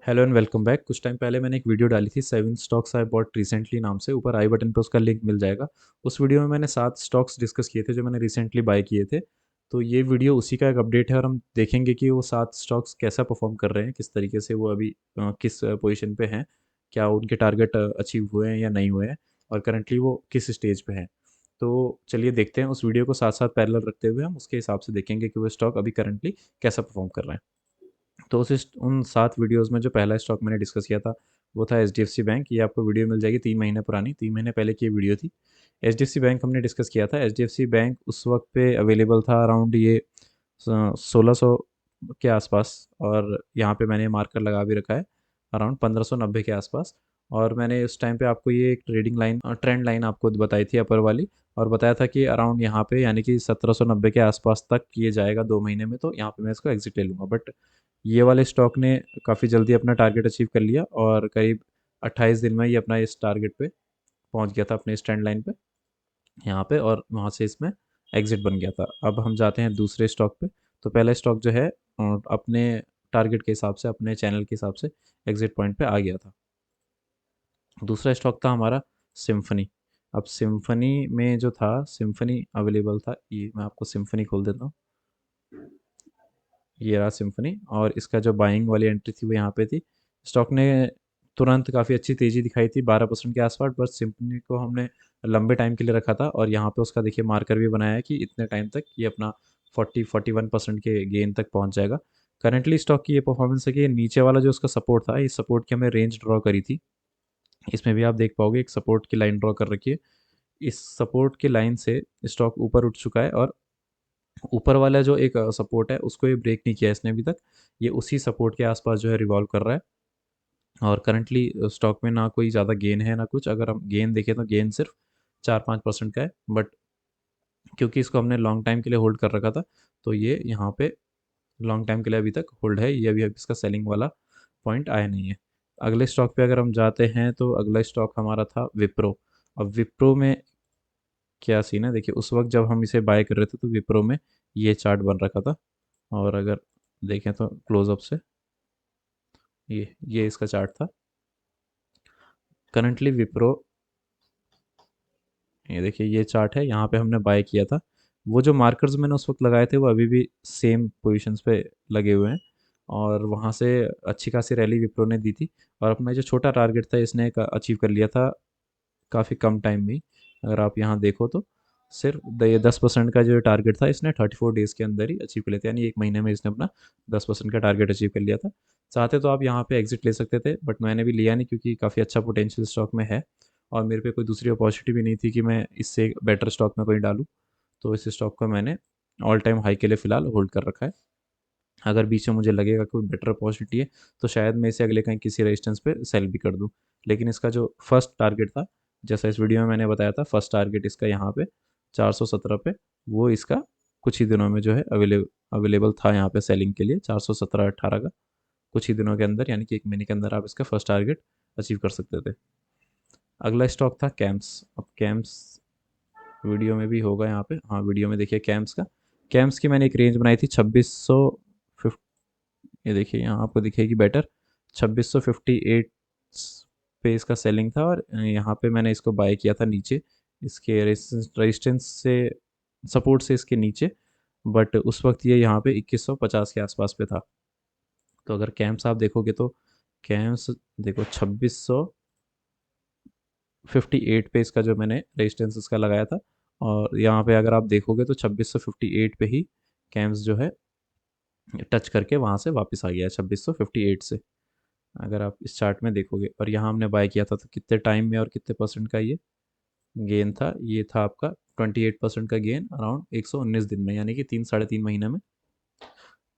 Hello and welcome back. कुछ time पहले मैंने एक वीडियो डाली थी 7 स्टॉक्स आई बॉट रिसेंटली नाम से। ऊपर आई बटन पे उसका लिंक मिल जाएगा। उस वीडियो में मैंने 7 स्टॉक्स डिस्कस किए थे जो मैंने रिसेंटली बाय किए थे। तो ये वीडियो उसी का एक अपडेट है और हम देखेंगे कि वो 7 स्टॉक्स कैसा परफॉर्म कर रहे हैं, किस तरीके से वो अभी किस पोजीशन पे हैं, क्या उनके टारगेट अचीव हुए हैं या नहीं हुए हैं, और करंटली वो किस स्टेज पे हैं। तो चलिए देखते हैं। उस वीडियो को साथ साथ पैरेलल रखते हुए हम उसके हिसाब से देखेंगे कि वो स्टॉक अभी करंटली कैसा परफॉर्म कर रहे हैं। तो उन 7 वीडियोज़ में जो पहला स्टॉक मैंने डिस्कस किया था वो था एचडीएफसी बैंक। ये आपको वीडियो मिल जाएगी 3 महीने पुरानी, 3 महीने पहले की ये वीडियो थी। एचडीएफसी बैंक हमने डिस्कस किया था। एचडीएफसी बैंक उस वक्त पे अवेलेबल था अराउंड ये 1600 के आसपास, और यहाँ पे मैंने मार्कर लगा भी रखा है अराउंड 1590 के आसपास। और मैंने उस टाइम पे आपको ये एक ट्रेडिंग लाइन, ट्रेंड लाइन आपको बताई थी अपर वाली, और बताया था कि अराउंड यहाँ पे यानी कि 1790 के आसपास तक ये जाएगा 2 महीने में, तो यहाँ पे मैं इसको एग्जिट ले लूँगा। बट ये वाले स्टॉक ने काफ़ी जल्दी अपना टारगेट अचीव कर लिया और करीब 28 दिन में ये अपना इस टारगेट पे पहुंच गया था, अपने इस ट्रेंड लाइन पे यहाँ पे, और वहाँ से इसमें एग्जिट बन गया था। अब हम जाते हैं दूसरे स्टॉक पे। तो पहला स्टॉक जो है अपने टारगेट के हिसाब से, अपने चैनल के हिसाब से एग्जिट पॉइंट पे आ गया था। दूसरा स्टॉक था हमारा सिम्फनी। अब सिम्फनी में जो था, सिम्फनी अवेलेबल था, ये मैं आपको सिम्फनी खोल देता हूँ। ये रहा सिम्फनी, और इसका जो बाइंग वाली एंट्री थी वो यहाँ पे थी। स्टॉक ने तुरंत काफ़ी अच्छी तेज़ी दिखाई थी 12% के आसपास, बस सिम्फनी को हमने लंबे टाइम के लिए रखा था, और यहाँ पे उसका देखिए मार्कर भी बनाया है कि इतने टाइम तक ये अपना 40-41% के गेन तक पहुँच जाएगा। करंटली स्टॉक की ये परफॉर्मेंस है कि नीचे वाला जो उसका सपोर्ट था, इस सपोर्ट की हमने रेंज ड्रॉ करी थी। इसमें भी आप देख पाओगे एक सपोर्ट की लाइन ड्रॉ कर रखी है। इस सपोर्ट की लाइन से स्टॉक ऊपर उठ चुका है, और ऊपर वाला जो एक सपोर्ट है उसको ये ब्रेक नहीं किया इसने अभी तक। ये उसी सपोर्ट के आसपास जो है रिवॉल्व कर रहा है, और करंटली स्टॉक में ना कोई ज़्यादा गेन है ना कुछ। अगर हम गेन देखें तो गेन सिर्फ 4-5% का है, बट क्योंकि इसको हमने लॉन्ग टाइम के लिए होल्ड कर रखा था, तो ये यहाँ पे लॉन्ग टाइम के लिए अभी तक होल्ड है। ये अभी इसका सेलिंग वाला पॉइंट आया नहीं है। अगले स्टॉक पे अगर हम जाते हैं तो अगला स्टॉक हमारा था विप्रो। अब विप्रो में क्या सीन है, देखिए उस वक्त जब हम इसे बाय कर रहे थे तो विप्रो में ये चार्ट बन रखा था, और अगर देखें तो क्लोजअप से ये इसका चार्ट था। करंटली विप्रो, ये देखिए ये चार्ट है, यहाँ पे हमने बाय किया था। वो जो मार्कर्स मैंने उस वक्त लगाए थे वो अभी भी सेम पोजीशंस पे लगे हुए हैं, और वहाँ से अच्छी खासी रैली विप्रो ने दी थी, और अपना जो छोटा टारगेट था इसने अचीव कर लिया था काफ़ी कम टाइम में ही। अगर आप यहाँ देखो तो सिर्फ ये 10% का जो टारगेट था इसने 34 डेज़ के अंदर ही अचीव कर लिया था, यानी 1 महीने में इसने अपना 10% का टारगेट अचीव कर लिया था। चाहते तो आप यहाँ पे एग्जिट ले सकते थे, बट मैंने भी लिया नहीं क्योंकि काफ़ी अच्छा पोटेंशियल स्टॉक में है, और मेरे पे कोई दूसरी अपॉर्चुनिटी भी नहीं थी कि मैं इससे बेटर स्टॉक में कोई डालूँ। तो इस स्टॉक को मैंने ऑल टाइम हाई के लिए फ़िलहाल होल्ड कर रखा है। अगर बीच में मुझे लगेगा कोई बेटर अपॉर्चुनिटी है तो शायद मैं इसे अगले कहीं किसी रेजिस्टेंस पे सेल भी कर दूं। लेकिन इसका जो फर्स्ट टारगेट था, जैसा इस वीडियो में मैंने बताया था, फर्स्ट टारगेट इसका यहाँ पे 417 पे, वो इसका कुछ ही दिनों में जो है अवेलेबल था यहाँ पे सेलिंग के लिए 417-18 का। कुछ ही दिनों के अंदर यानी कि 1 महीने के अंदर आप इसका फर्स्ट टारगेट अचीव कर सकते थे। अगला स्टॉक था कैम्प्स। अब कैम्प्स वीडियो में भी होगा यहाँ पे, हाँ वीडियो में देखिए कैम्प्स का। कैम्प्स की मैंने एक रेंज बनाई थी 2600, ये देखिए यहाँ आपको दिखेगी बेटर। 2658 पे इसका सेलिंग था, और यहाँ पे मैंने इसको बाय किया था नीचे, इसके रेजिस्टेंस से, सपोर्ट से इसके नीचे। बट उस वक्त ये यहाँ पे 2150 के आसपास पे था। तो अगर कैम्प्स आप देखोगे तो कैम्प्स देखो 2658 पे इसका जो मैंने रेजिस्टेंस इसका लगाया था, और यहाँ पे अगर आप देखोगे तो 2658 पे ही कैम्प्स जो है टच करके वहाँ से वापस आ गया है 2658 से। अगर आप इस चार्ट में देखोगे, और यहाँ हमने बाय किया था तो कितने टाइम में और कितने परसेंट का ये गेन था, ये था आपका 28% का गेन अराउंड 119 दिन में, यानी कि 3 साढ़े 3 महीने में।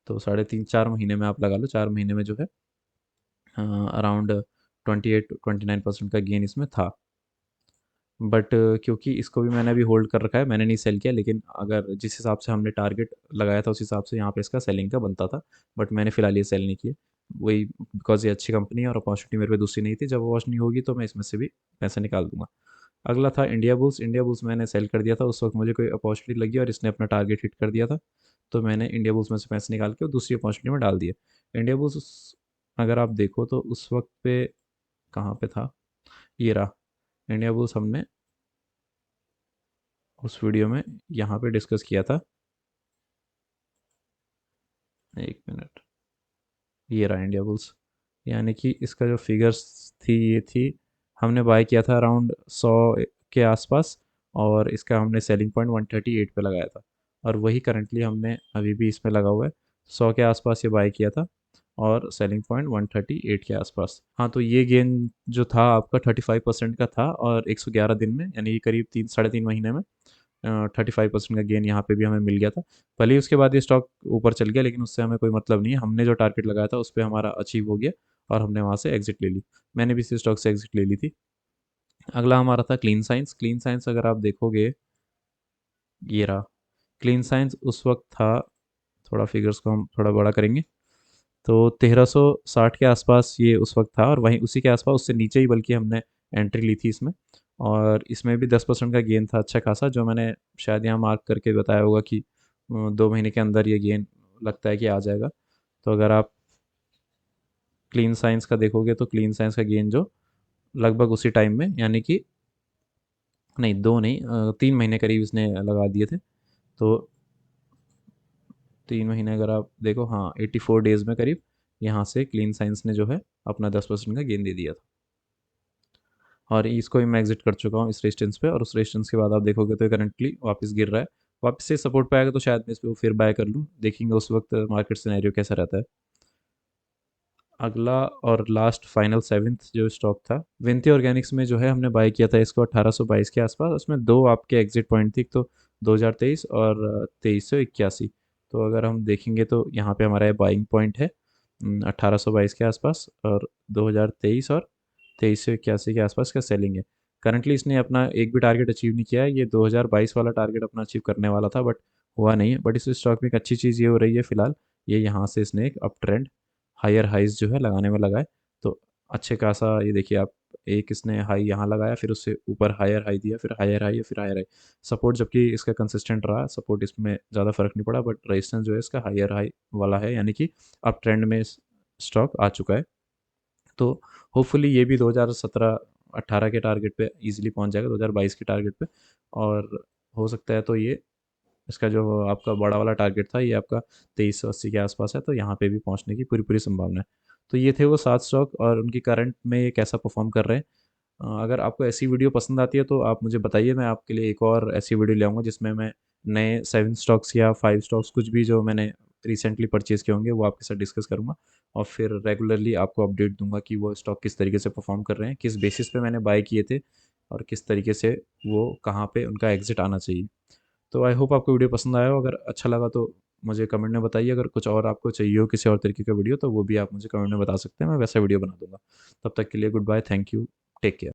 तो 3.5 4 महीने में आप लगा लो, 4 महीने में जो है अराउंड 28-29% का गेन इसमें था। बट क्योंकि इसको भी मैंने अभी होल्ड कर रखा है, मैंने नहीं सेल किया, लेकिन अगर जिस हिसाब से हमने टारगेट लगाया था उस हिसाब से यहाँ पे इसका सेलिंग का बनता था। बट मैंने फिलहाल ये सेल नहीं किया, वही बिकॉज ये अच्छी कंपनी है और अपॉर्चुनिटी मेरे पे दूसरी नहीं थी। जब अपॉर्चुनिटी होगी तो मैं इसमें से भी पैसे निकाल दूंगा। अगला था इंडिया बुल्स। इंडिया बुल्स मैंने सेल कर दिया था, उस वक्त मुझे कोई अपॉर्चुनिटी लगी और इसने अपना टारगेट हिट कर दिया था, तो मैंने इंडिया बुल्स में से पैसे निकाल के और दूसरी अपॉर्चुनिटी में डाल दिए। इंडिया बुल्स अगर आप देखो तो उस वक्त पे कहाँ पे था, ये रहा। इंडिया बुल्स हमने उस वीडियो में यहाँ पे डिस्कस किया था। एक मिनट, ये रहा इंडिया बुल्स। यानी कि इसका जो फिगर्स थी ये थी, हमने बाय किया था अराउंड 100 के आसपास, और इसका हमने सेलिंग पॉइंट 138 पे लगाया था। और वही करंटली हमने अभी भी इसमें लगा हुआ है। 100 के आसपास ये बाय किया था और सेलिंग पॉइंट 138 के आसपास। हाँ, तो ये गेन जो था आपका 35% का था, और 111 दिन में, यानी कि करीब 3 साढ़े 3 महीने में 35% का गेन यहाँ पे भी हमें मिल गया था। भले ही उसके बाद ये स्टॉक ऊपर चल गया, लेकिन उससे हमें कोई मतलब नहीं है। हमने जो टारगेट लगाया था उस पर हमारा अचीव हो गया, और हमने वहाँ से एग्जिट ले ली। मैंने भी इसी स्टॉक से एग्जिट ले ली थी। अगला हमारा था क्लीन साइंस। क्लीन साइंस अगर आप देखोगे, ये रहा। क्लीन साइंस उस वक्त था, थोड़ा फिगर्स को हम थोड़ा बड़ा करेंगे, तो 1360 के आसपास ये उस वक्त था, और वहीं उसी के आसपास, उससे नीचे ही बल्कि हमने एंट्री ली थी इसमें। और इसमें भी 10% का गेन था अच्छा खासा, जो मैंने शायद यहाँ मार्क करके बताया होगा कि 2 महीने के अंदर ये गेन लगता है कि आ जाएगा। तो अगर आप क्लीन साइंस का देखोगे तो क्लीन साइंस का गेन जो लगभग उसी टाइम में, यानी कि नहीं, 2 नहीं, 3 महीने करीब इसने लगा दिए थे। तो 3 महीने अगर आप देखो, हाँ, 84 डेज में करीब यहाँ से क्लीन साइंस ने जो है अपना 10% का गेन दे दिया था। और इसको भी मैं एग्जिट कर चुका हूँ इस रेजिस्टेंस पे, और उस रेजिस्टेंस के बाद आप देखोगे तो करंटली वापस गिर रहा है। वापस से सपोर्ट पे आएगा तो शायद मैं इसको फिर बाय कर लूँ, देखेंगे उस वक्त मार्केट सिनेरियो कैसा रहता है। अगला और लास्ट फाइनल सेवेंथ जो स्टॉक था, विनती ऑर्गेनिक्स में जो है हमने बाय किया था इसको 1822 के आसपास। उसमें दो आपके एग्जिट पॉइंट थी, एक तो 2023 और 2381। तो अगर हम देखेंगे तो यहाँ पे हमारा बाइंग पॉइंट है 1822 के आसपास, और 2023 और 2381 के आसपास का सेलिंग है। करंटली इसने अपना एक भी टारगेट अचीव नहीं किया है। ये 2022 वाला टारगेट अपना अचीव करने वाला था, बट हुआ नहीं है। बट इस स्टॉक में एक अच्छी चीज़ ये हो रही है फिलहाल, ये यहाँ से इसने एक अप ट्रेंड हायर हाइज जो है लगाने में लगा है। तो अच्छे खासा ये देखिए आप, एक इसने हाई यहाँ लगाया, फिर उससे ऊपर हायर हाई दिया, फिर हायर हाई, फिर हायर हाई सपोर्ट, जबकि इसका कंसिस्टेंट रहा सपोर्ट, इसमें ज़्यादा फर्क नहीं पड़ा। बट रेजिस्टेंस जो है इसका हायर हाई वाला है, यानी कि अप ट्रेंड में स्टॉक आ चुका है। तो होपफुली ये भी 2017-18 के टारगेट पे इजीली पहुंच जाएगा, 2022 के टारगेट पे। और हो सकता है तो ये, इसका जो आपका बड़ा वाला टारगेट था ये आपका 2380 के आसपास है, तो यहाँ पे भी पहुँचने की पूरी पूरी संभावना है। तो ये थे वो 7 स्टॉक, और उनकी करंट में ये कैसा परफॉर्म कर रहे हैं। अगर आपको ऐसी वीडियो पसंद आती है तो आप मुझे बताइए, मैं आपके लिए एक और ऐसी वीडियो ले आऊँगा जिसमें मैं नए 7 स्टॉक्स या 5 स्टॉक्स, कुछ भी जो मैंने रिसेंटली परचेज़ किए होंगे, वो आपके साथ डिस्कस करूँगा। और फिर रेगुलरली आपको अपडेट दूंगा कि वो स्टॉक किस तरीके से परफॉर्म कर रहे हैं, किस बेसिस पे मैंने बाय किए थे, और किस तरीके से वो कहाँ पे उनका एग्जिट आना चाहिए। तो आई होप आपको वीडियो पसंद आया हो। अगर अच्छा लगा तो मुझे कमेंट में बताइए। अगर कुछ और आपको चाहिए हो किसी और तरीके का वीडियो, तो वो भी आप मुझे कमेंट में बता सकते हैं, मैं वैसा वीडियो बना दूंगा। तब तक के लिए goodbye, thank you, take care.